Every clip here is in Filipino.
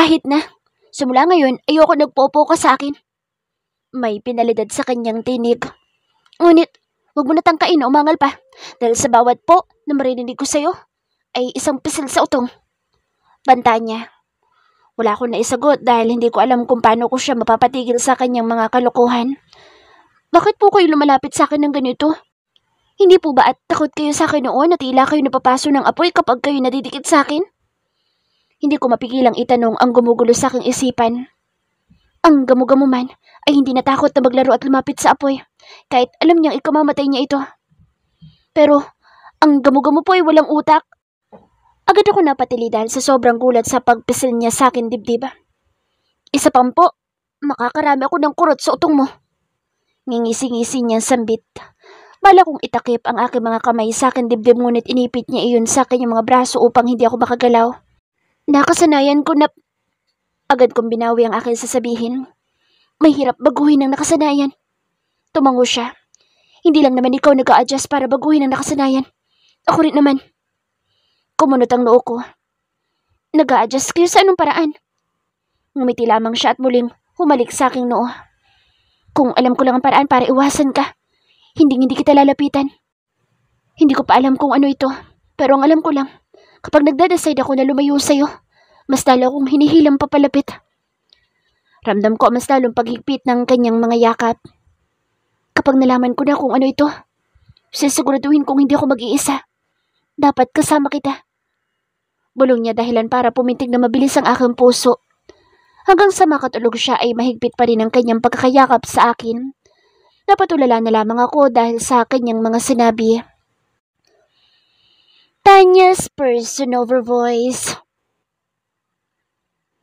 Kahit na, simula ngayon, ayoko nagpopo ka sa akin. May pinalidad sa kanyang tinig. Ngunit, huwag mo natangkain na umangal pa. Dahil sa bawat po na marinig ko sa'yo, ay isang pisil sa utong. Banta niya. Wala akong naisagot dahil hindi ko alam kung paano ko siya mapapatigil sa kanyang mga kalokohan. Bakit po kayo lumalapit sa akin ng ganito? Hindi po ba at takot kayo sa akin noon na tila kayo napapaso ng apoy kapag kayo nadidikit sa akin? Hindi ko mapigilang itanong ang gumugulo sa aking isipan. Ang gamu-gamu man ay hindi natakot na maglaro at lumapit sa apoy, kahit alam niyang ikamamatay niya ito. Pero, ang gamu-gamu po ay walang utak. Agad ako napatili dahil sa sobrang gulat sa pagpisil niya sa akin dibdib. Isa pang po, makakarami ako ng kurot sa utong mo. Ngingisi-ngisi niyang sambit. Bala kong itakip ang aking mga kamay sa akin dibdib ngunit inipit niya iyon sa akin yung mga braso upang hindi ako makagalaw. Nakasanayan ko na... Agad kong binawi ang aking sasabihin. Mahirap baguhin ang nakasanayan. Tumango siya. Hindi lang naman ikaw nag-a-adjust para baguhin ang nakasanayan. Ako rin naman. Kumunot ang noo ko. Nag-a-adjust kayo sa anong paraan? Ngumiti lamang siya at muling humalik sa aking noo. Kung alam ko lang ang paraan para iwasan ka, hindi kita lalapitan. Hindi ko pa alam kung ano ito, pero ang alam ko lang, kapag nagda-decide ako na lumayo sa'yo, mas lalo akong hinihilang papalapit. Ramdam ko mas lalong paghigpit ng kanyang mga yakap. Kapag nalaman ko na kung ano ito, sisiguraduhin kong hindi ako mag-iisa. Dapat kasama kita. Bulong niya dahilan para pumintig na mabilis ang aking puso. Hanggang sa makatulog siya ay mahigpit pa rin ang kanyang pagkakayakap sa akin. Napatulala na lamang ako dahil sa kanyang mga sinabi. Tanya's personal voice.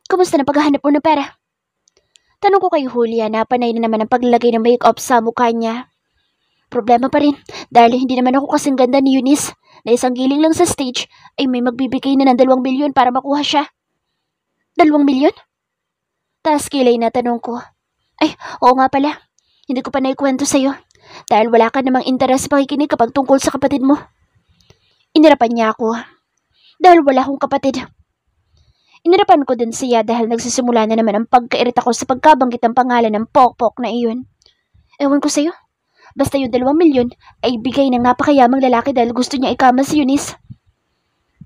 Kumusta na paghahanap mo ng pera? Tanong ko kay Julia na panay na naman ang paglalagay ng make-up sa mukha niya. Problema pa rin dahil hindi naman ako kasing ganda ni Eunice na isang giling lang sa stage ay may magbibigay na ng 2 milyon para makuha siya. 2 milyon? Taas kilay na tanong ko. Ay, oo nga pala. Hindi ko pa naikwento sa'yo dahil wala ka namang interes sa pakikinig kapag tungkol sa kapatid mo. Inirapan niya ako dahil wala akong kapatid. Inirapan ko din siya dahil nagsisimula na naman ang pagkairita ko sa pagkabanggit ng pangalan ng pokpok na iyon. Ewan ko sa'yo. Basta yung 2 milyon ay bigay ng napakayamang lalaki dahil gusto niya ikama si Eunice.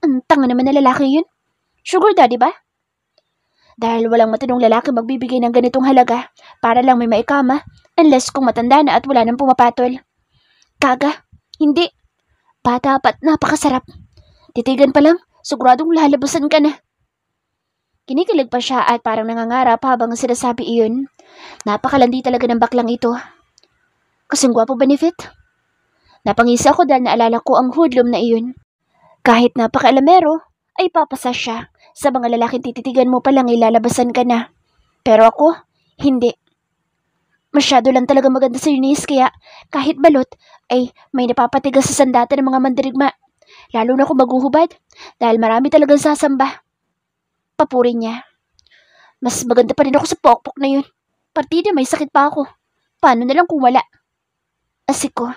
Ang tanga naman na lalaki yun. Sugar daddy ba? Dahil walang matinong lalaki magbibigay ng ganitong halaga para lang may maikama unless kung matanda na at wala nang pumapatol. Kaga, hindi. Bata pa't napakasarap. Titigan pa lang, siguradong lalabasan ka na. Kinikilig pa siya at parang nangangarap habang sinasabi iyon. Napakalandi talaga ng baklang ito. Kasing gwapo ba ni Fit? Napangisa ko dahil naalala ko ang hoodlum na iyon. Kahit napaka-alamero, ay papasa siya. Sa mga lalaking tititigan mo palang ilalabasan ka na. Pero ako, hindi. Masyado lang talaga maganda si Eunice kaya kahit balot ay may napapatigas sa sandata ng mga mandirigma. Lalo na kung maguhubad dahil marami talagang sasamba. Papuri niya. Mas maganda pa rin ako sa pokpok na yun. Partida may sakit pa ako. Paano na lang kung wala? Asik ko.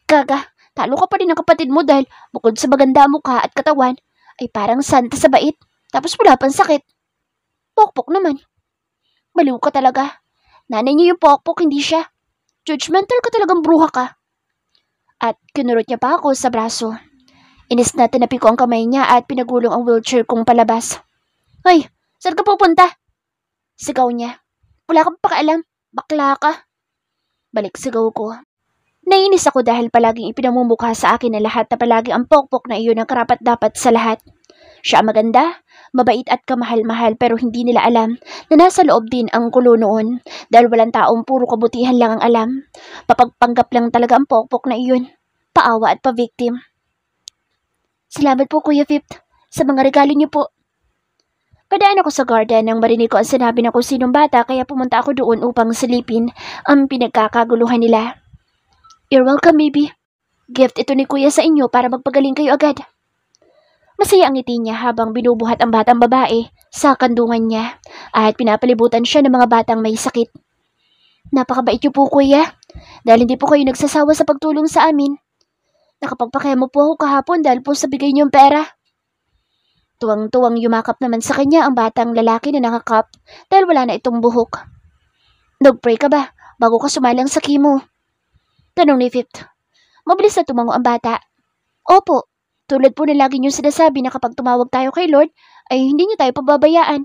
Kaga, talo ka pa rin ng kapatid mo dahil bukod sa maganda mukha at katawan, ay parang santa sa bait. Tapos wala pang sakit. Pokpok naman. Baliw ka talaga. Nanay niya yung pokpok, hindi siya. Judgmental ka talagang bruha ka. At kinurot niya pa ako sa braso. Inis na tinapi ko ang kamay niya at pinagulong ang wheelchair kong palabas. Hoy, saan ka pupunta? Sigaw niya. Wala kang pakialam. Bakla ka. Balik sigaw ko. Nainis ako dahil palaging ipinamumukha sa akin na lahat na palagi ang pokpok na iyon ang karapat-dapat sa lahat. Siya maganda, mabait at kamahal-mahal pero hindi nila alam na nasa loob din ang kulo noon dahil walang taong puro kabutihan lang ang alam. Papagpanggap lang talaga ang pokpok na iyon. Paawa at pa-victim. Salamat po Kuya Fipt sa mga regalo niyo po. Padaan ako sa garden nang marinig ko ang sinabi ng kung sinong bata kaya pumunta ako doon upang silipin ang pinagkakaguluhan nila. You're welcome, baby. Gift ito ni Kuya sa inyo para magpagaling kayo agad. Masaya ang ngiti niya habang binubuhat ang batang babae sa kandungan niya at pinapalibutan siya ng mga batang may sakit. Napakabait niyo po, Kuya, dahil hindi po kayo nagsasawa sa pagtulong sa amin. Nakapagpakemo po ako kahapon dahil po sa bigay niyong pera. Tuwang-tuwang yumakap naman sa kanya ang batang lalaki na nakakap dahil wala na itong buhok. Nag-pray ka ba bago ka sumalang sa chemo? Tanong ni Fifth. Mabilis na tumango ang bata. Opo, tulad po na lagi niyong sinasabi na kapag tumawag tayo kay Lord, ay hindi niyo tayo pababayaan.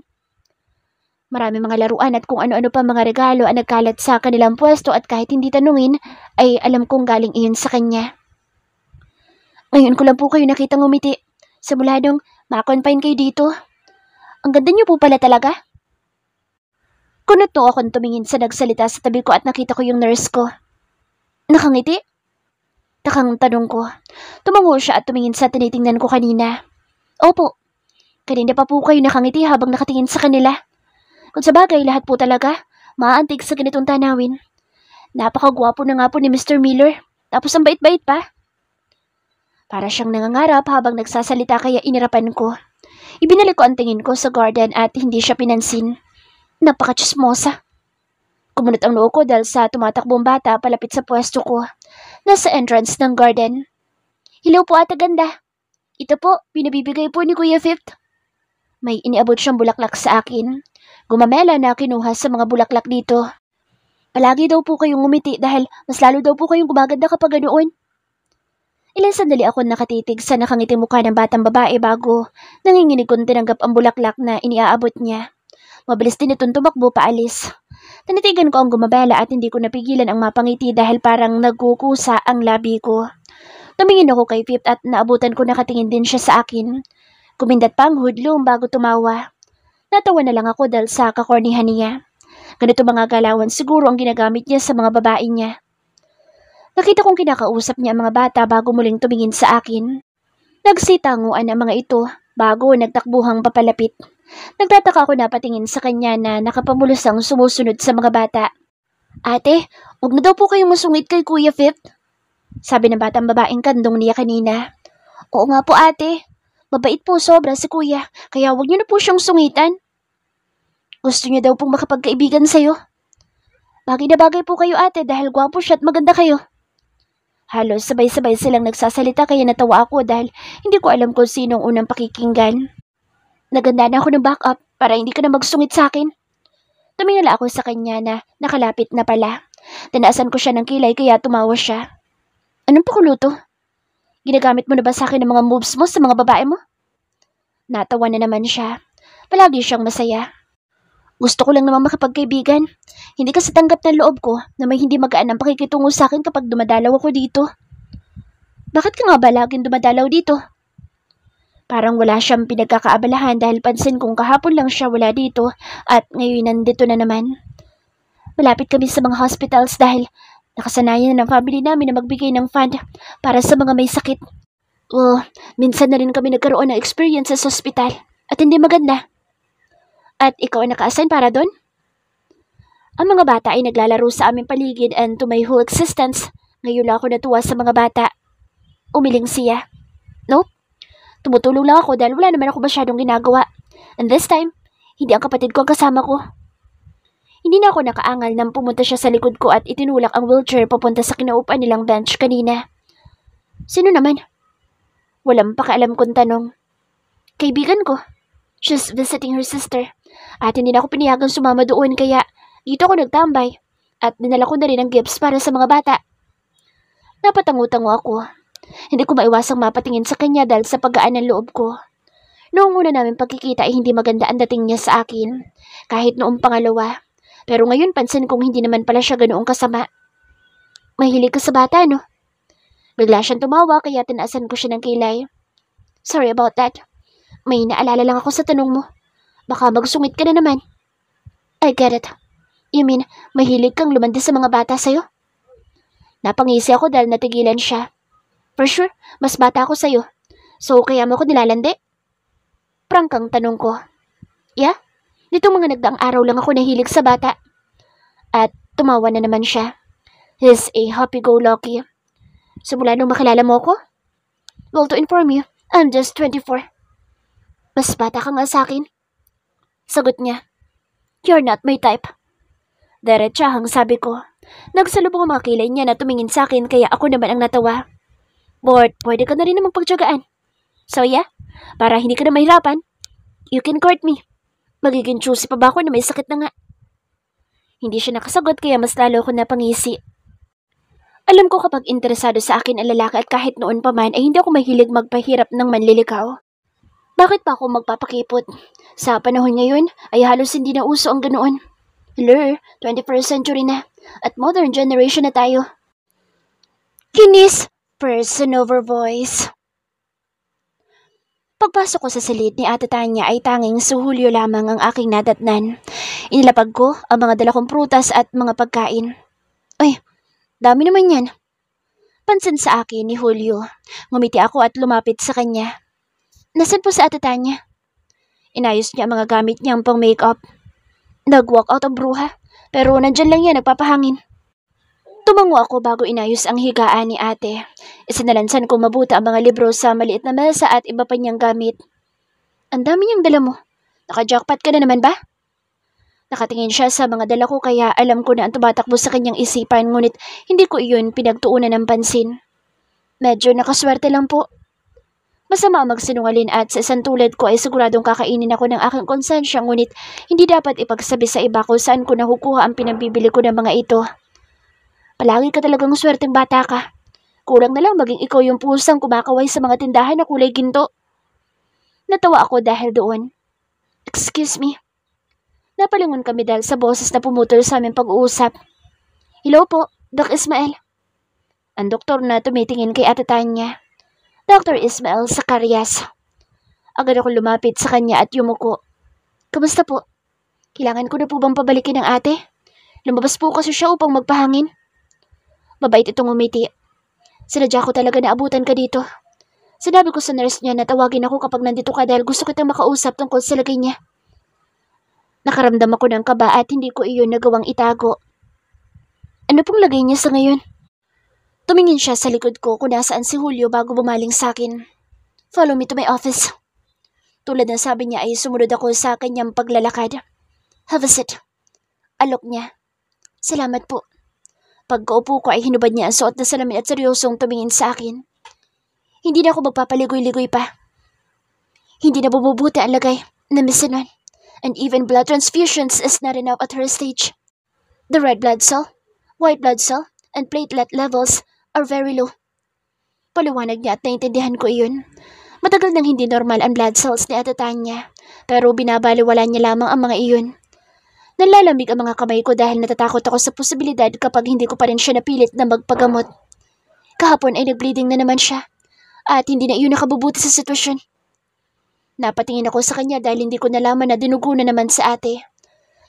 Marami mga laruan at kung ano-ano pa mga regalo ang nagkalat sa kanilang pwesto at kahit hindi tanungin, ay alam kong galing iyon sa kanya. Ngayon ko lang po kayo nakitang ngumiti. Simula nung ma-confine kayo dito. Ang ganda niyo po pala talaga. Kunot no akong tumingin sa nagsalita sa tabi ko at nakita ko yung nurse ko. Nakangiti? Takang tanong ko. Tumango siya at tumingin sa tinitingnan ko kanina. Opo. Kanina pa po kayo nakangiti habang nakatingin sa kanila. Kung sa bagay, lahat po talaga. Maaantig sa ganitong tanawin. Napakagwapo na nga po ni Mr. Miller. Tapos ang bait-bait pa. Para siyang nangangarap habang nagsasalita kaya inirapan ko. Ibinalik ko ang tingin ko sa garden at hindi siya pinansin. Napaka-chismosa. Kumunot ang noo ko dahil sa tumatakbong bata palapit sa pwesto ko. Nasa entrance ng garden. Hello po ate ganda. Ito po, pinabibigay po ni Kuya Fifth. May iniabot siyang bulaklak sa akin. Gumamela na kinuha sa mga bulaklak dito. Palagi daw po kayong ngumiti dahil mas lalo daw po kayong gumaganda kapag ganoon. Ilang sandali ako nakatitig sa nakangiting mukha ng batang babae bago nanginginig kong tinanggap ang bulaklak na iniaabot niya. Mabilis din itong tumakbo paalis. Tinitigan ko ang gumabela at hindi ko napigilan ang mapangiti dahil parang nagkukusa ang labi ko. Tumingin ako kay Fifth at naabutan ko nakatingin din siya sa akin. Kumindat pa ang hoodlum bago tumawa. Natawa na lang ako dahil sa kakornihan niya. Ganito mga galawan siguro ang ginagamit niya sa mga babae niya. Nakita kong kinakausap niya ang mga bata bago muling tumingin sa akin. Nagsitanguan ang mga ito bago nagtakbuhang papalapit. Nagtataka ako na patingin sa kanya na nakapamulusang sumusunod sa mga bata. Ate, huwag na daw po kayong masungit kay Kuya Fifth. Sabi ng batang babaeng kandong niya kanina. Oo nga po ate. Mabait po sobra si Kuya, kaya huwag niyo na po siyang sungitan. Gusto niya daw pong makapagkaibigan sa'yo. Bagay na bagay po kayo ate dahil gwapo siya at maganda kayo. Halos sabay-sabay silang nagsasalita kaya natawa ako dahil hindi ko alam kung sinong unang pakikinggan. Naganda na ako ng backup para hindi ka na magsungit sa akin. Tumingala ako sa kanya na nakalapit na pala. Tinaasan ko siya ng kilay kaya tumawa siya. Anong pakuluto? Ginagamit mo na ba sa akin ang mga moves mo sa mga babae mo? Natawa na naman siya. Palagi siyang masaya. Gusto ko lang naman makapagkaibigan. Hindi kasi tanggap ng loob ko na may hindi magaan ang pakikitungo sa akin kapag dumadalaw ako dito. Bakit ka nga ba laging dumadalaw dito? Parang wala siyang pinagkakaabalahan dahil pansin kong kahapon lang siya wala dito at ngayon nandito na naman. Malapit kami sa mga hospitals dahil nakasanayan na ng family namin na magbigay ng fund para sa mga may sakit. Minsan na rin kami nagkaroon ng experience sa hospital at hindi maganda. At ikaw ang naka-assign para doon? Ang mga bata ay naglalaro sa aming paligid and to my whole existence, ngayon lang ako natuwa sa mga bata. Umiling siya. Nope. Tumutulong lang ako dahil wala naman ako masyadong ginagawa. And this time, hindi ang kapatid ko ang kasama ko. Hindi na ako nakaangal nang pumunta siya sa likod ko at itinulak ang wheelchair papunta sa kinaupan nilang bench kanina. Sino naman? Walang pakialam kong tanong. Kaibigan ko. She's visiting her sister. At hindi na ako pinayagang sumama doon kaya dito ako nagtambay. At dinala ko na rin ang gifts para sa mga bata. Napatango-tango ako. Hindi ko maiwasang mapatingin sa kanya dahil sa paggaan ng loob ko. Noong una namin pagkikita ay hindi maganda ang dating niya sa akin. Kahit noong pangalawa. Pero ngayon pansin kong hindi naman pala siya ganoong kasama. Mahilig ka sa bata, no? Bigla siyang tumawa kaya tinaasan ko siya ng kilay. Sorry about that. May naalala lang ako sa tanong mo. Baka magsungit ka na naman. I get it. You mean, mahilig kang lumandi sa mga bata sa'yo? Napangisi ako dahil natigilan siya. For sure, mas bata ako sa'yo. So, kaya mo ako nilalandi? Prangkang tanong ko. Yeah? Dito mga nagdaang araw lang ako nahilig sa bata. At tumawa na naman siya. He's a happy-go-lucky. Simula nung makilala mo ako? Well, to inform you, I'm just 24. Mas bata ka nga sa akin. Sagot niya. You're not my type. Diretsahang sabi ko. Nagsalubong ang mga kilay niya na tumingin sa akin kaya ako naman ang natawa. But, pwede ka na rin namang pagtyagaan. So yeah, Para hindi ka na mahirapan, you can court me. Magiging choosy pa ba ako na may sakit na nga? Hindi siya nakasagot kaya mas lalo ko napangisi. Alam ko kapag interesado sa akin ang lalaki at kahit noon pa man ay hindi ako mahilig magpahirap ng manliligaw. Bakit pa ako magpapakipot? Sa panahon ngayon ay halos hindi na uso ang ganoon. Hello, 21st century na at modern generation na tayo. Kinis, person over voice. Pagpasok ko sa silid ni Ate Tanya ay tanging suhulyo lamang ang aking nadatnan. Inilapag ko ang mga dala kong prutas at mga pagkain. Ay, dami naman yan. Pansin sa akin ni Julio. Ngumiti ako at lumapit sa kanya. Nasaan po sa Ate Tanya? Inayos niya ang mga gamit niyang pang make-up. Nag-walk out ang bruha, pero nandyan lang yan nagpapahangin. Tumango ako bago inayos ang higaan ni ate. Isinalansan ko mabuti ang mga libro sa maliit na mesa at iba pa niyang gamit. Ang dami niyang dala mo. Naka-jackpot ka na naman ba? Nakatingin siya sa mga dala ko kaya alam ko na ang tumatakbo sa kanyang isipan ngunit hindi ko iyon pinagtuunan ng pansin. Medyo nakaswerte lang po. Masama magsinungalin at sa isang tulad ko ay siguradong kakainin ako ng aking konsensya ngunit hindi dapat ipagsabi sa iba kung saan ko nakukuha ang pinabibili ko ng mga ito. Palagi ka talagang swerteng bata ka. Kulang na lang maging ikaw yung pusang kumakaway sa mga tindahan na kulay ginto. Natawa ako dahil doon. Excuse me. Napalingon kami dahil sa boses na pumutol sa aming pag-uusap. Hello po, Doc Ismael. Ang doktor na tumitingin kay Ate Tanya. Dr. Ismael Zacarias. Agad ako lumapit sa kanya at yumuko. Kamusta po? Kailangan ko na po bang pabalikin ang ate? Lumabas po kasi siya upang magpahangin. Mabait itong umiti. Sinadya ko talaga na abutan ka dito. Sinabi ko sa nurse niya na tawagin ako kapag nandito ka dahil gusto kitang makausap tungkol sa lagay niya. Nakaramdam ako ng kaba at hindi ko iyon nagawang itago. Ano pong lagay niya sa ngayon? Tumingin siya sa likod ko kung nasaan si Julio bago bumaling sa akin. Follow me to my office. Tulad ng sabi niya ay sumunod ako sa kanyang paglalakad. Have a seat. Alok niya. Salamat po. Pagkaupo ko ay hinubad niya ang suot na salamin at seryosong tumingin sa akin. Hindi na ako magpapaligoy-ligoy pa. Hindi na bububuti ang lagay na misinon. And even blood transfusions is not enough at her stage. The red blood cell, white blood cell, and platelet levels are very low. Paliwanag niya at naintindihan ko iyon. Matagal nang hindi normal ang blood cells ni Ate Tanya, pero binabaliwala niya lamang ang mga iyon. Nalalamig ang mga kamay ko dahil natatakot ako sa posibilidad kapag hindi ko pa rin siya napilit na magpagamot. Kahapon ay nag-bleeding na naman siya at hindi na iyon nakabubuti sa sitwasyon. Napatingin ako sa kanya dahil hindi ko nalaman na dinugo na naman sa ate.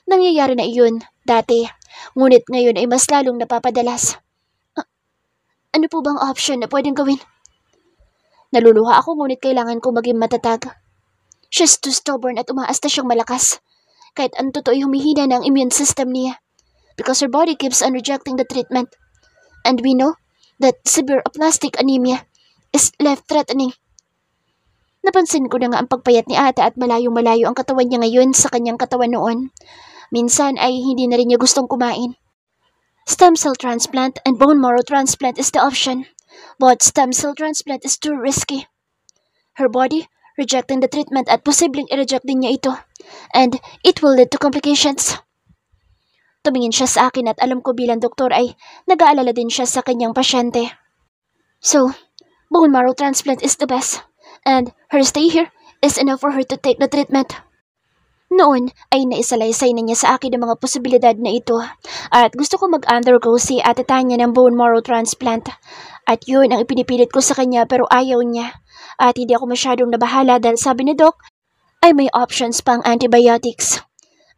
Nangyayari na iyon dati, ngunit ngayon ay mas lalong napapadalas. Ano po bang option na pwedeng gawin? Naluluha ako ngunit kailangan ko maging matatag. She's too stubborn at umaas na siyang malakas. Kahit ang totoo ay humihina ng immune system niya because her body keeps on rejecting the treatment. And we know that severe aplastic anemia is life-threatening. Napansin ko na nga ang pagpayat ni ate at malayong-malayo ang katawan niya ngayon sa kanyang katawan noon. Minsan ay hindi na rin niya gustong kumain. Stem cell transplant and bone marrow transplant is the option, but stem cell transplant is too risky. Her body rejecting the treatment at posibleng i-reject din niya ito. And it will lead to complications. Tumingin siya sa akin at alam ko bilang doktor ay nag-aalala din siya sa kanyang pasyente. So, bone marrow transplant is the best. And her stay here is enough for her to take the treatment. Noon ay naisalaysay na niya sa akin ang mga posibilidad na ito at gusto ko mag-undergo si Ate Tanya ng bone marrow transplant. At yun ang ipinipilit ko sa kanya pero ayaw niya. At hindi ako masyadong nabahala dahil sabi ni Doc ay may options pang antibiotics.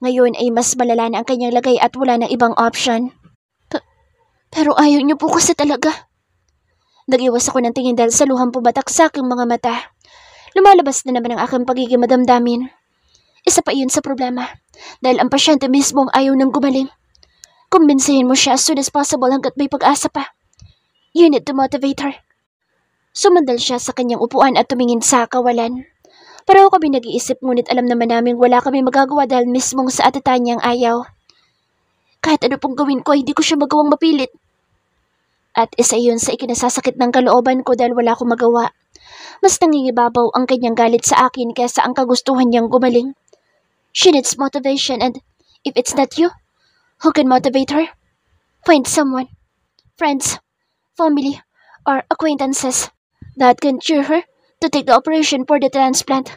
Ngayon ay mas malala na ang kanyang lagay at wala na ibang option. Pero ayaw niyo po kasi talaga. Nag-iwas ako ng tingin dahil sa luhang pumatak sa aking mga mata. Lumalabas na naman ang aking pagiging madamdamin. Isa pa iyon sa problema dahil ang pasyente mismo ang ayaw nang gumaling. Kumbinsihin mo siya as soon as possible hanggat may pag-asa pa. You need to motivate her. Sumandal siya sa kanyang upuan at tumingin sa kawalan. Pareho kami nag-iisip ngunit alam naman namin wala kami magagawa dahil mismong sa Ate Tanya ang ayaw. Kahit ano pong gawin ko, hindi ko siya magawang mapilit. At isa yun sa ikinasasakit ng kalooban ko dahil wala akong magawa. Mas nangingibabaw ang kanyang galit sa akin kaysa ang kagustuhan niyang gumaling. She needs motivation, and if it's not you, who can motivate her? Find someone, friends, family, or acquaintances that can cheer her to take the operation for the transplant.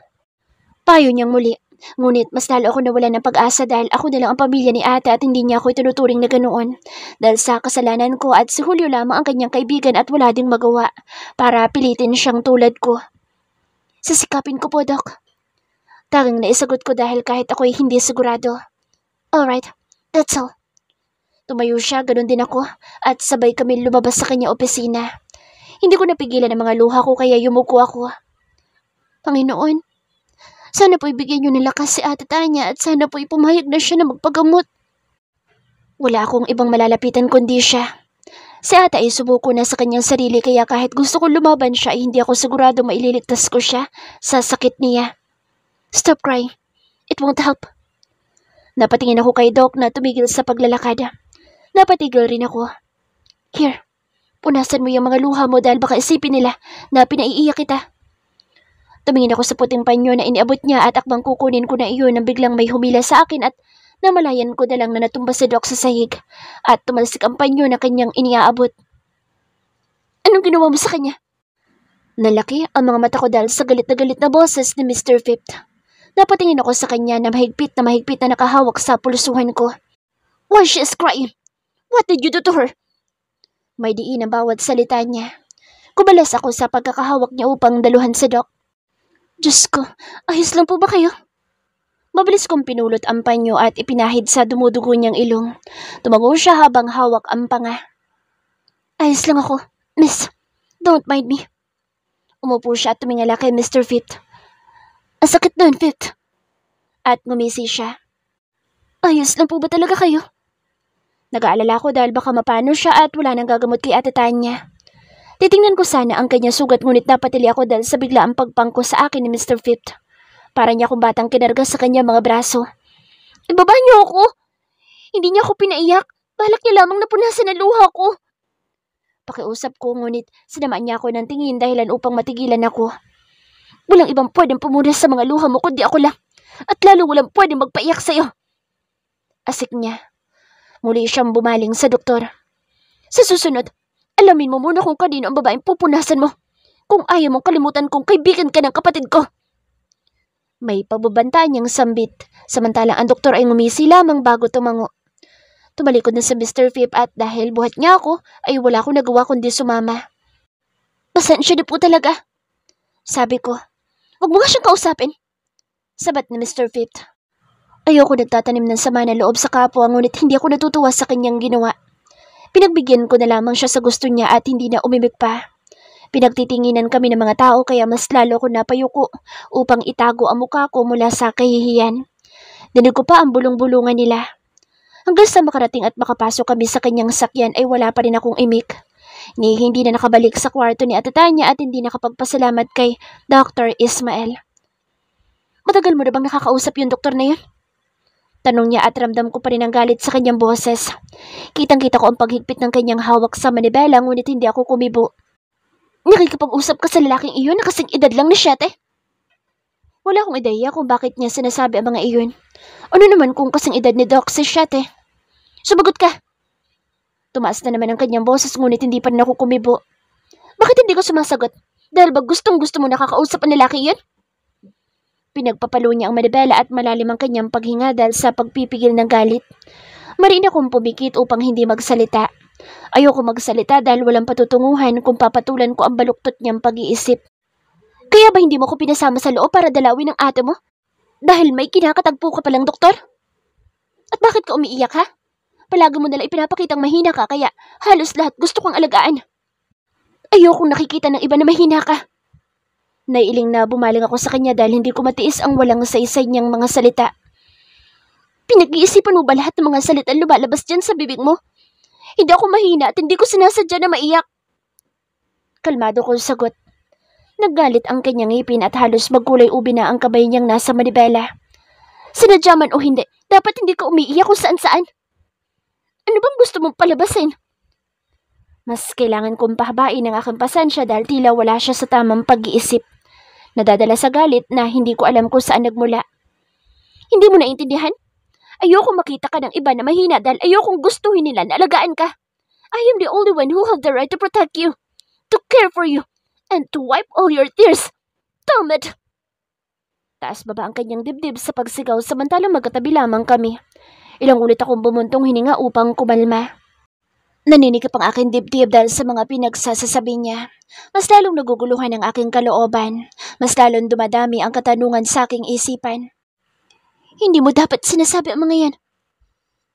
Payo niyang muli, ngunit mas lalo ako nawalan ng pag-asa dahil ako na lang ang pamilya ni ate at hindi niya ako itinuturing na ganoon. Dahil sa kasalanan ko at si Julio lamang ang kanyang kaibigan at wala ding magawa para pilitin siyang tulad ko. Sisikapin ko po, Doc. Tanging naisagot ko dahil kahit ako'y hindi sigurado. Alright, that's all. Tumayo siya, ganun din ako, at sabay kami lumabas sa kanyang opisina. Hindi ko napigilan ang mga luha ko kaya yumuko ako. Panginoon, sana po ibigyan niyo ng lakas si Ate Tanya at sana po ipumayag na siya na magpagamot. Wala akong ibang malalapitan kundi siya. Si Ate ay subuko na sa kanyang sarili kaya kahit gusto kong lumaban siya ay hindi ako sigurado maililigtas ko siya sa sakit niya. Stop crying. It won't help. Napatingin ako kay Doc na tumigil sa paglalakad. Napatigil rin ako. Here, punasan mo yung mga luha mo dahil baka isipin nila na pinaiiyak kita. Tumingin ako sa puting panyo na iniabot niya at akbang kukunin ko na iyon nang biglang may humila sa akin at namalayan ko na lang na natumba si Doc sa sahig at tumalsik ang panyo na kanyang iniaabot. Anong ginawa mo sa kanya? Nalaki ang mga mata ko dahil sa galit na boses ni Mr. Fifth. Napatingin ako sa kanya na mahigpit na nakahawak sa pulsuhan ko. Why she is crying? What did you do to her? May diin ang bawat salita niya. Kumalas ako sa pagkakahawak niya upang daluhan si Doc. Diyos ko, ayos lang po ba kayo? Mabilis kong pinulot ang panyo at ipinahid sa dumudugo niyang ilong. Tumango siya habang hawak ang panga. Ayos lang ako, miss. Don't mind me. Umupo siya at tumingala kay Mr. Fifth. Ang sakit nun, Fifth. At ngumisi siya. Ayos lang po ba talaga kayo? Nag-aalala ko dahil baka mapano siya at wala nang gagamot kay Ate Tanya. Titingnan ko sana ang kanya sugat ngunit napatili ako dahil sa bigla ang pagpangko sa akin ni Mr. Fifth. Para niya akong batang kinarga sa kanya mga braso. Ibaba niyo ako! Hindi niya ako pinaiyak. Balak niya lamang napunasan ang luha ko. Pakiusap ko ngunit sinamaan niya ako ng tingin dahilan upang matigilan ako. Walang ibang pwedeng pumunas sa mga luha mo kundi ako lang. At lalo walang pwedeng magpaiyak sa'yo. Asik niya. Muli siyang bumaling sa doktor. Sa susunod, alamin mo muna kung kanino ang babaeng pupunasan mo. Kung ayaw mong kalimutan kung kaibigan ka ng kapatid ko. May pababanta niyang sambit, samantalang ang doktor ay ngumisi lamang bago tumango. Tumalikod na sa Mr. Fifth at dahil buhat niya ako, ay wala akong nagawa kundi sumama. Pasensya na po talaga. Sabi ko, wag mo nga siyang kausapin. Sabat ni Mr. Fifth. Ayoko nagtatanim ng sama na loob sa kapwa ngunit hindi ako natutuwa sa kanyang ginawa. Pinagbigyan ko na lamang siya sa gusto niya at hindi na umimik pa. Pinagtitinginan kami ng mga tao kaya mas lalo ko napayuko upang itago ang mukha ko mula sa kahihiyan. Dinig ko pa ang bulong-bulungan nila. Hanggang sa makarating at makapasok kami sa kanyang sakyan ay wala pa rin akong imik. Ni hindi na nakabalik sa kwarto ni Ate Tanya at hindi nakapagpasalamat kay Dr. Ismael. Matagal mo na bang nakakausap yung doktor na yun? Tanong niya at ramdam ko pa rin ang galit sa kanyang boses. Kitang-kita ko ang paghigpit ng kanyang hawak sa manibela ngunit hindi ako kumibo. Nakikipag-usap ka sa lalaking iyon na kasing edad lang ni Shete? Wala akong ideya kung bakit niya sinasabi ang mga iyon. Ano naman kung kasing edad ni Doc si Shete? Sumagot ka! Tumaas na naman ang kanyang boses ngunit hindi pa rin ako kumibo. Bakit hindi ko sumasagot? Dahil ba gustong-gusto mo nakakausap ang lalaki iyon? Pinagpapalo niya ang manibela at malalim ang kanyang paghinga dahil sa pagpipigil ng galit. Mariin akong pumikit upang hindi magsalita. Ayoko magsalita dahil walang patutunguhan kung papatulan ko ang baluktot niyang pag-iisip. Kaya ba hindi mo ko pinasama sa loob para dalawin ang ate mo? Dahil may kinakatagpo ka palang doktor? At bakit ka umiiyak ha? Palagi mo nalang ipinapakitang mahina ka kaya halos lahat gusto kong alagaan. Ayokong nakikita ng iba na mahina ka. Naiiling na bumaling ako sa kanya dahil hindi ko matiis ang walang saysay niyang mga salita. Pinag-iisipan mo ba lahat ng mga salita lumalabas dyan sa bibig mo? Hindi ako mahina at hindi ko sinasadya na maiyak. Kalmado kong sagot. Naggalit ang kanyang ngipin at halos magkulay ubi na ang kamay niyang nasa manibela. Sinadya man o hindi, dapat hindi ka umiiyak kung saan-saan. Ano bang gusto mong palabasin? Mas kailangan kong pahabain ang aking pasensya dahil tila wala siya sa tamang pag-iisip. Nadadala sa galit na hindi ko alam kung saan nagmula. Hindi mo naintindihan? Ayokong makita ka ng iba na mahina dahil ayokong gustuhin nila na alagaan ka. I am the only one who have the right to protect you, to care for you, and to wipe all your tears. Damn it! Taas baba ang kanyang dibdib sa pagsigaw samantalang magkatabi lamang kami. Ilang ulit akong bumuntong hininga upang kumalma. Naninikip ang aking dibdib dahil sa mga pinagsasasabi niya. Mas lalong naguguluhan ang aking kalooban. Mas lalong dumadami ang katanungan sa aking isipan. Hindi mo dapat sinasabi ang mga yan.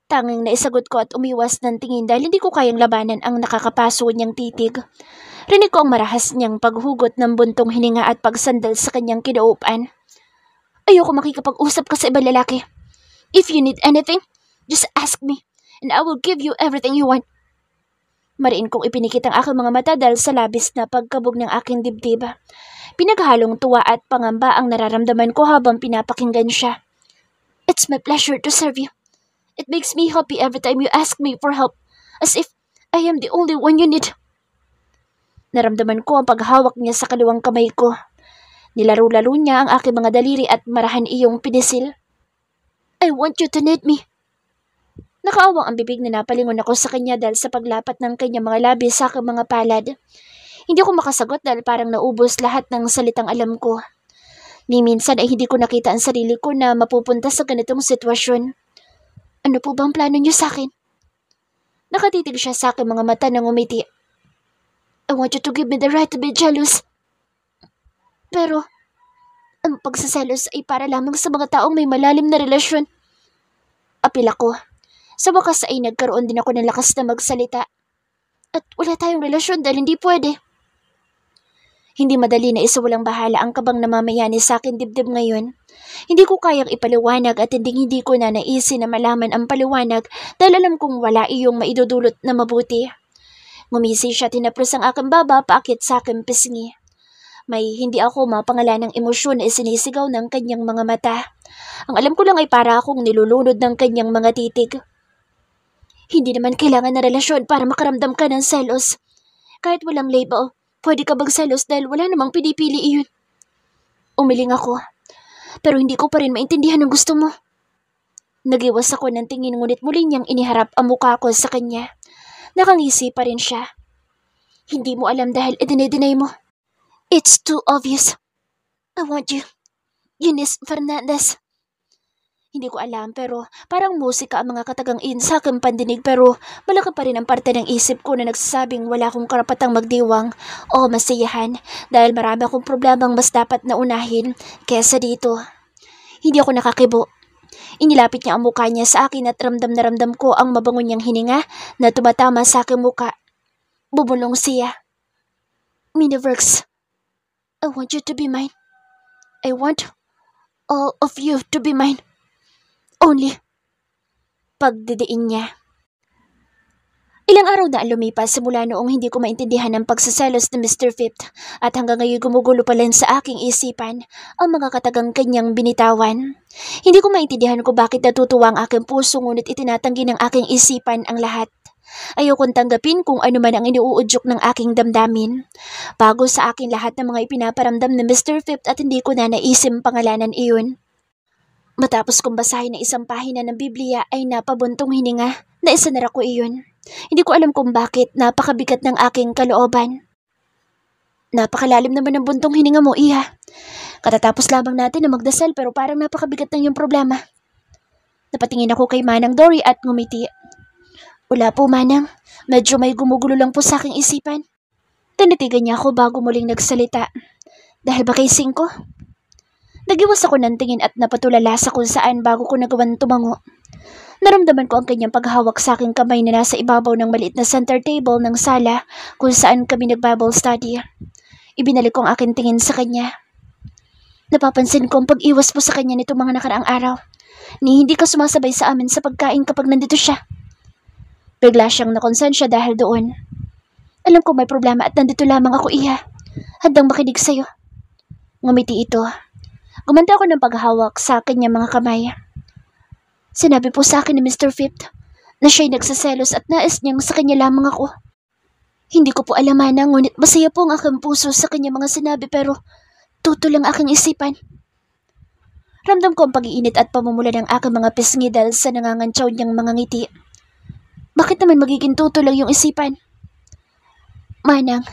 Tanging naisagot ko at umiwas ng tingin dahil hindi ko kayang labanan ang nakakapaso niyang titig. Rinig ko ang marahas niyang paghugot ng buntong hininga at pagsandal sa kanyang kinaupan. Ayoko makikipag-usap ka sa ibang lalaki. If you need anything, just ask me, and I will give you everything you want. Mariin kong ipinikit ang aking mga mata dahil sa labis na pagkabog ng aking dibdib. Pinaghalong tuwa at pangamba ang nararamdaman ko habang pinapakinggan siya. It's my pleasure to serve you. It makes me happy every time you ask me for help, as if I am the only one you need. Naramdaman ko ang paghawak niya sa kaliwang kamay ko. Nilaro-laro niya ang aking mga daliri at marahan iyong pinisil. I want you to need me. Nakaawang ang bibig na napalingon ako sa kanya dahil sa paglapat ng kanyang mga labi sa aking mga palad. Hindi ko makasagot dahil parang naubos lahat ng salitang alam ko. Ni minsan ay hindi ko nakita ang sarili ko na mapupunta sa ganitong sitwasyon. Ano po bang plano niyo sa akin? Nakatitig siya sa aking mga mata nang umiti. I want you to give me the right to be jealous. Pero, ang pagsaselos ay para lamang sa mga taong may malalim na relasyon. Apil ako. Sa wakas ay nagkaroon din ako ng lakas na magsalita. At wala tayong relasyon dahil hindi pwede. Hindi madali na isawalang bahala ang kabang namamayani sa akin dibdib ngayon. Hindi ko kayang ipaliwanag at hindi ko na naisin na malaman ang paliwanag dahil alam kong wala iyong maidudulot na mabuti. Ngumisi siya tinapos ang aking baba paakit sa aking pisngi. May hindi ako mapangalanang emosyon na isinisigaw ng kanyang mga mata. Ang alam ko lang ay para akong nilulunod ng kanyang mga titig. Hindi naman kailangan na relasyon para makaramdam ka ng selos. Kahit walang label, pwede ka magselos dahil wala namang pinipili iyon. Umiling ako, pero hindi ko pa rin maintindihan ang gusto mo. Nagiwas ako ng tingin ngunit muli niyang iniharap ang mukha ko sa kanya. Nakangisi pa rin siya. Hindi mo alam dahil idinay mo. It's too obvious. I want you. Eunice Fernandez. Hindi ko alam pero parang musika ang mga katagang-in sa aking pandinig pero malaki pa rin ang parte ng isip ko na nagsasabing wala akong karapatang magdiwang o masiyahan dahil marami akong problemang mas dapat na unahin kesa dito. Hindi ako nakakibo. Inilapit niya ang mukha niya sa akin at ramdam na ramdam ko ang mabango niyang hininga na tumatama sa aking mukha. Bubulong siya. Miniverse, I want you to be mine. I want all of you to be mine. Only. Pagdidiin niya. Ilang araw na lumipas simula noong hindi ko maintindihan ang pagsaselos ni Mr. Fifth at hanggang ngayon gumugulo pa rin sa aking isipan ang mga katagang kanyang binitawan. Hindi ko maintindihan kung bakit natutuwa ang aking puso ngunit itinatanggi ng aking isipan ang lahat. Ayokong tanggapin kung ano man ang iniuudyok ng aking damdamin. Bago sa akin lahat ng mga ipinaparamdam ni Mr. Fifth at hindi ko na naisim pangalanan iyon. Matapos kong basahin ng isang pahina ng Biblia ay napabuntong hininga na isanara ko iyon. Hindi ko alam kung bakit napakabigat ng aking kalooban. Napakalalim naman ng buntong hininga mo, Iha. Katatapos lamang natin na magdasal pero parang napakabigat ng iyong problema. Napatingin ako kay Manang Dory at ngumiti. Wala po, Manang. Medyo may gumugulo lang po sa aking isipan. Tinitigan niya ako bago muling nagsalita. Dahil ba kay Cinco? Nagiwas ako ng tingin at napatulala sa kung saan bago ko nagawan tumango. Naramdaman ko ang kanyang paghawak sa aking kamay na nasa ibabaw ng maliit na center table ng sala kung saan kami nag-Bible study. Ibinalik ko ang aking tingin sa kanya. Napapansin ko ang pag-iwas mo sa kanya nito mga nakaraang araw. Ni hindi ka sumasabay sa amin sa pagkain kapag nandito siya. Bigla siyang nakonsensya dahil doon. Alam ko may problema at nandito lamang ako, Iha. Handang makinig sa'yo. Ngumiti ito. Gumanda ako ng paghawak sa kanyang mga kamay. Sinabi po sa akin ni Mr. Fifth na siya'y nagsaselos at nais niyang sa kanya lamang ako. Hindi ko po alam, Manang, ngunit masaya po ang aking puso sa kanya mga sinabi pero tutol ang aking isipan. Ramdam ko ang pag-iinit at pamumula ng aking mga pisngi dahil sa nangangantsaw niyang mga ngiti. Bakit naman magiging tutol ang iyong isipan? Manang,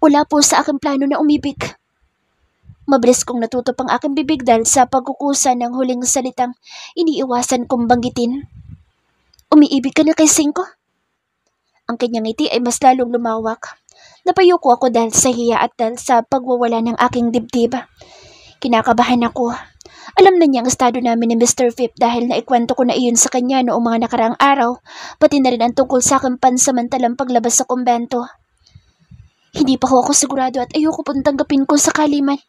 wala po sa aking plano na umibig. Mabilis kong natutup ang aking bibig dahil sa pagkukusa ng huling salitang iniiwasan kong banggitin. Umiibig ka na kay Singko? Ang kanyang ngiti ay mas lalong lumawak. Napayuko ako dahil sa hiya at dahil sa pagwawala ng aking dibdib. Kinakabahan ako. Alam na niya ang estado namin ni Mr. Phip dahil naikwento ko na iyon sa kanya noong mga nakaraang araw, pati na rin ang tungkol sa aking pansamantalang paglabas sa kumbento. Hindi pa ako sigurado at ayoko pong tanggapin kung sakali man.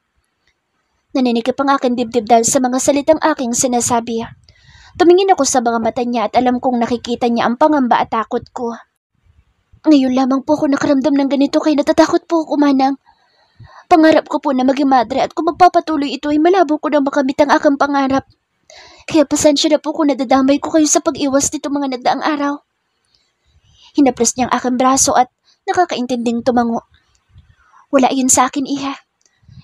Naninikip ang aking dibdib dahil sa mga salitang aking sinasabi. Tumingin ako sa mga mata niya at alam kong nakikita niya ang pangamba at takot ko. Ngayon lamang po ako nakaramdam ng ganito kaya natatakot po ako, Manang. Pangarap ko po na maging madre at kung magpapatuloy ito ay malabo ko na makamit ang aking pangarap. Kaya pasensya na po kung nadadamay ko kayo sa pag-iwas nito mga nagdaang araw. Hinaplos niya ang aking braso at nakakaintinding tumango. Wala yun sa akin, Iha.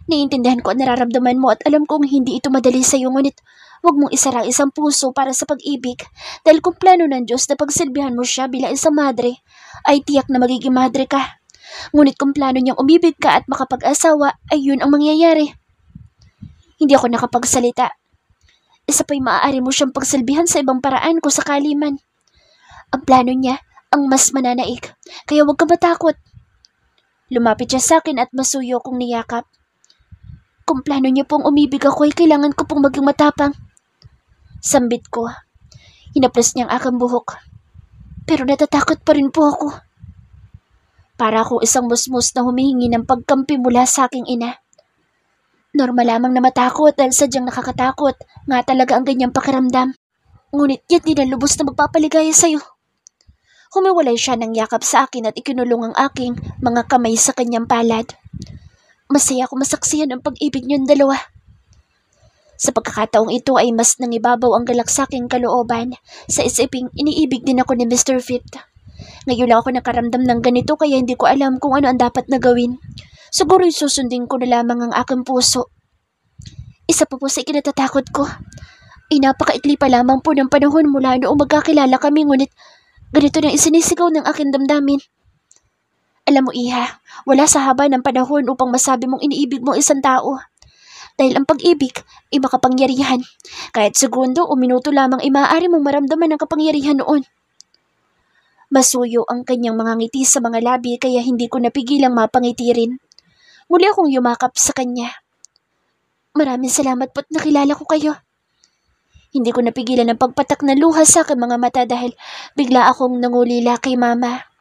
Naiintindihan ko ang nararamdaman mo at alam kong hindi ito madali sa iyo, ngunit huwag mong isara isang puso para sa pag-ibig dahil kung plano ng Diyos na pagsilbihan mo siya bilang isang madre, ay tiyak na magiging madre ka. Ngunit kung plano niyang umibig ka at makapag-asawa, ay yun ang mangyayari. Hindi ako nakapagsalita. Isa pa'y maaari mo siyang pagsilbihan sa ibang paraan kung sakali man. Ang plano niya ang mas mananaig, kaya huwag ka matakot. Lumapit siya sa akin at masuyo kong niyakap. Kung plano niya pong umibig ako ay kailangan ko pong maging matapang. Sambit ko. Hinaplos niya ang aking buhok. Pero natatakot pa rin po ako. Para akong isang musmus na humihingi ng pagkampi mula sa aking ina. Normal lamang na matakot dahil sadyang nakakatakot. Nga talaga ang ganyang pakiramdam. Ngunit yan din ang lubos na magpapaligaya sa'yo. Humiwalay siya ng yakap sa akin at ikinulong ang aking mga kamay sa kanyang palad. Masaya ako masaksihan ang pag-ibig niyong dalawa. Sa pagkakataong ito ay mas nangibabaw ang galak sa aking kalooban. Sa isiping iniibig din ako ni Mr. Phip. Ngayon lang ako nakaramdam ng ganito kaya hindi ko alam kung ano ang dapat na gawin. Siguro susundin ko na lamang ang aking puso. Isa pa po sa ikinatatakot ko. Ay napakaikli pa lamang po ng panahon mula noong magkakilala kami, ngunit ganito nang isinisigaw ng aking damdamin. Alam mo, Iha, wala sa haba ng panahon upang masabi mong iniibig mo isang tao. Dahil ang pag-ibig ay makapangyarihan. Kahit segundo o minuto lamang ay maaari mong maramdaman ang kapangyarihan noon. Masuyo ang kanyang mga ngiti sa mga labi kaya hindi ko napigilang mapangiti rin. Muli akong yumakap sa kanya. Maraming salamat po't nakilala ko kayo. Hindi ko napigilan ang pagpatak ng luha sa aking mga mata dahil bigla akong nangulila kay Mama.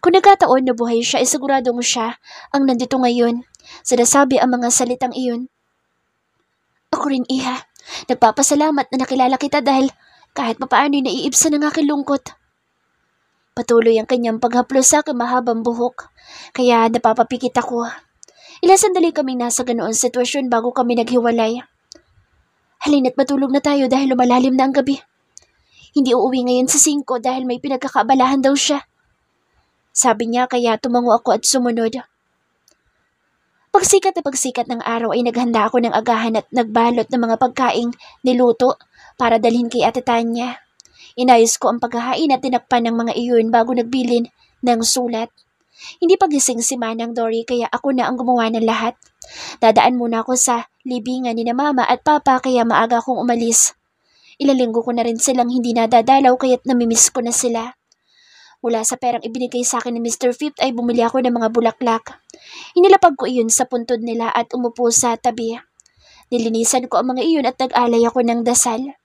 Kung nagkataon na buhay siya, ay siguradong siya ang nandito ngayon. Sinasabi ang mga salitang iyon. Ako rin, Iha. Nagpapasalamat na nakilala kita dahil kahit papaano'y naiibsan ang aking lungkot. Patuloy ang kanyang paghaplos sa aking mahabang buhok, kaya napapapikit ako. Ilang sandali kaming nasa ganoon sitwasyon bago kami naghiwalay. Halina't matulog na tayo dahil lumalalim na ang gabi. Hindi uuwi ngayon sa 5 dahil may pinagkakaabalahan daw siya. Sabi niya kaya tumango ako at sumunod. Pagsikat ng araw ay naghanda ako ng agahan at nagbalot ng mga pagkaing niluto para dalhin kay Ate Tanya. Inayos ko ang paghahain at tinakpan ng mga iyon bago nagbilin ng sulat. Hindi pagising si Manang Dory kaya ako na ang gumawa ng lahat. Dadaan muna ako sa libingan ni na Mama at Papa kaya maaga akong umalis. Ilang linggo ko na rin silang hindi nadadalaw kaya't namimiss ko na sila. Mula sa perang ibinigay sa akin ni Mr. Phip ay bumili ako ng mga bulaklak. Inilapag ko iyon sa puntod nila at umupo sa tabi. Nilinisan ko ang mga iyon at nag-alay ako ng dasal.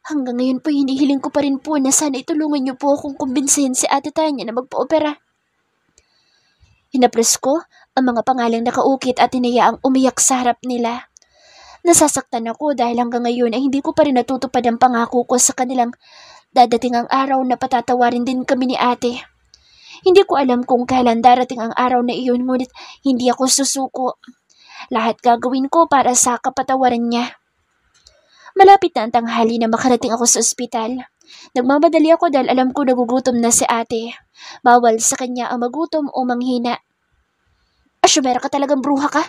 Hanggang ngayon po hinihiling ko pa rin po na sana itulungan niyo po akong kumbinsihin si Ate Tanya na magpa-opera. Hinaplos ko ang mga pangalang nakaukit at hinayaang umiyak sa harap nila. Nasasaktan ako dahil hanggang ngayon ay hindi ko pa rin natutupad ang pangako ko sa kanilang dadating ang araw na patatawarin din kami ni Ate. Hindi ko alam kung kailan darating ang araw na iyon, ngunit hindi ako susuko. Lahat gagawin ko para sa kapatawaran niya. Malapit na ang tanghali na makarating ako sa ospital. Nagmamadali ako dahil alam ko nagugutom na si ate. Bawal sa kanya ang magutom o manghina. Asyumera ka talagang bruha ka.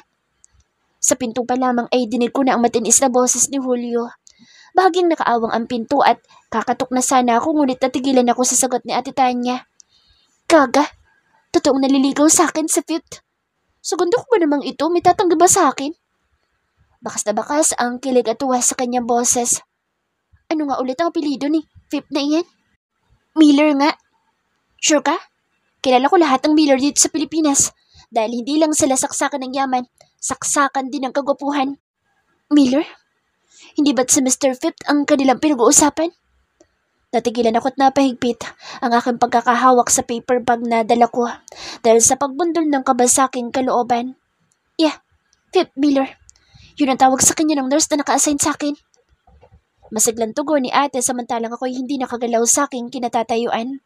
Sa pinto pa lamang ay dinig ko na ang matinis na boses ni Julio. Bahaging nakaawang ang pinto at kakatok na sana ako ngunit natigilan ako sa sagot ni Ate Tanya. Gaga, totoong naliligaw sa akin sa Fifth. Segundo ko ba namang ito? May tatanggi ba sa akin? Bakas na bakas ang kilig at tuwa sa kanyang boses. Ano nga ulit ang apelido ni Fifth na iyan? Miller nga. Sure ka? Kilala ko lahat ng Miller dito sa Pilipinas. Dahil hindi lang sila saksakan ng yaman, saksakan din ng kagwapuhan. Miller? Hindi ba't si Mr. Fifth ang kanilang pinag-uusapan? Natigilan ako't napahigpit ang aking pagkakahawak sa paper bag na dala ko dahil sa pagbundol ng kaba sa aking kalooban. Yeah, Fifth Miller. Yun ang tawag sa kanya ng nurse na naka-assign sa akin. Masiglang tugon ni ate samantalang ako'y hindi nakagalaw sa aking kinatatayuan.